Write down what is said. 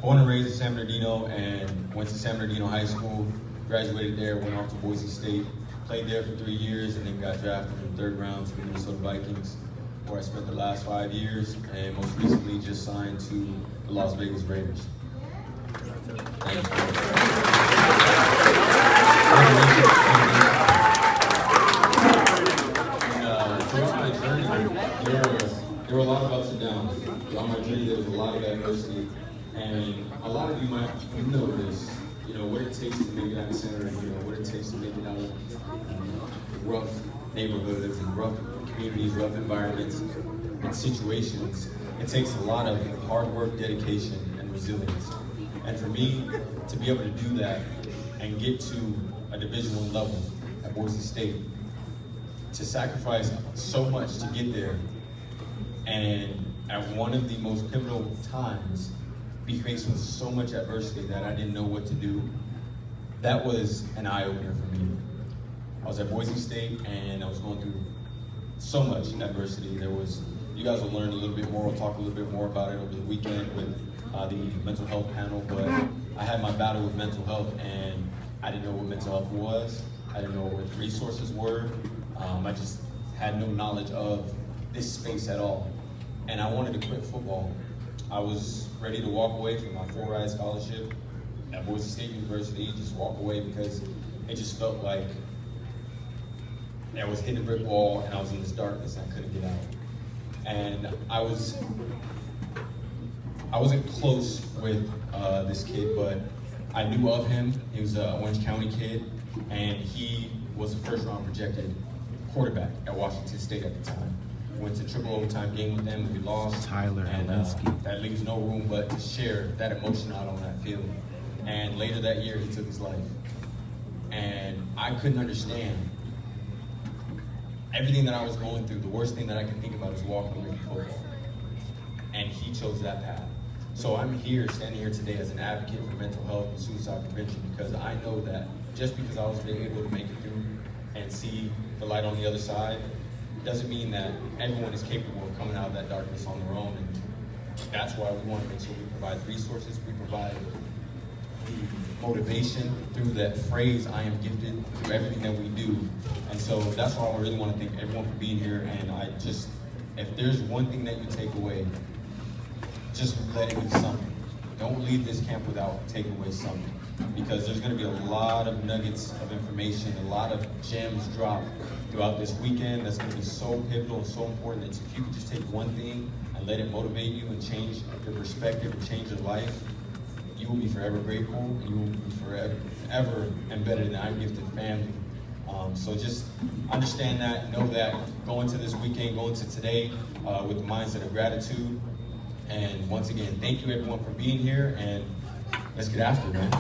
Born and raised in San Bernardino and went to San Bernardino High School, graduated there, went off to Boise State, played there for 3 years, and then got drafted in the 3rd round to the Minnesota Vikings, where I spent the last 5 years, and most recently just signed to the Las Vegas Raiders. Thank you. Throughout my journey, there were a lot of ups and downs. Throughout my journey, there was a lot of adversity. And a lot of you might know this, what it takes to make it out of San Bernardino, what it takes to make it out of rough neighborhoods and rough communities, rough environments and situations. It takes a lot of hard work, dedication, and resilience. And for me to be able to do that and get to a Division I level at Boise State, to sacrifice so much to get there, and at one of the most pivotal times, be faced with so much adversity that I didn't know what to do, that was an eye-opener for me. I was at Boise State and I was going through so much adversity. You guys will learn a little bit more, we'll talk a little bit more about it over the weekend with the mental health panel, but I had my battle with mental health and I didn't know what mental health was. I didn't know what the resources were. I just had no knowledge of this space at all. And I wanted to quit football. I was ready to walk away from my full-ride scholarship at Boise State University, just walk away because it just felt like I was hitting a brick wall and I was in this darkness and I couldn't get out. And I wasn't close with this kid, but I knew of him. He was an Orange County kid, and he was a first-round projected quarterback at Washington State at the time. Went to triple overtime game with them, and we lost. Tyler and that leaves no room but to share that emotion out on that field. And later that year, he took his life. And I couldn't understand everything that I was going through. The worst thing that I could think about was walking away from football. And he chose that path. So I'm here, standing here today as an advocate for mental health and suicide prevention, because I know that just because I was able to make it through and see the light on the other side, doesn't mean that everyone is capable of coming out of that darkness on their own. And that's why we want to make sure we provide resources, we provide the motivation through that phrase, I am gifted, through everything that we do. And so that's why I really want to thank everyone for being here. And if there's one thing that you take away, just let it be something. Don't leave this camp without taking away something, because there's going to be a lot of nuggets of information, a lot of gems dropped throughout this weekend that's going to be so pivotal and so important that if you could just take one thing and let it motivate you and change your perspective and change your life, you will be forever grateful. You will be forever embedded in the I'm Gifted family. So just understand that, know that, go into this weekend, go into today with the mindset of gratitude. And once again, thank you everyone for being here, and let's get after it, man.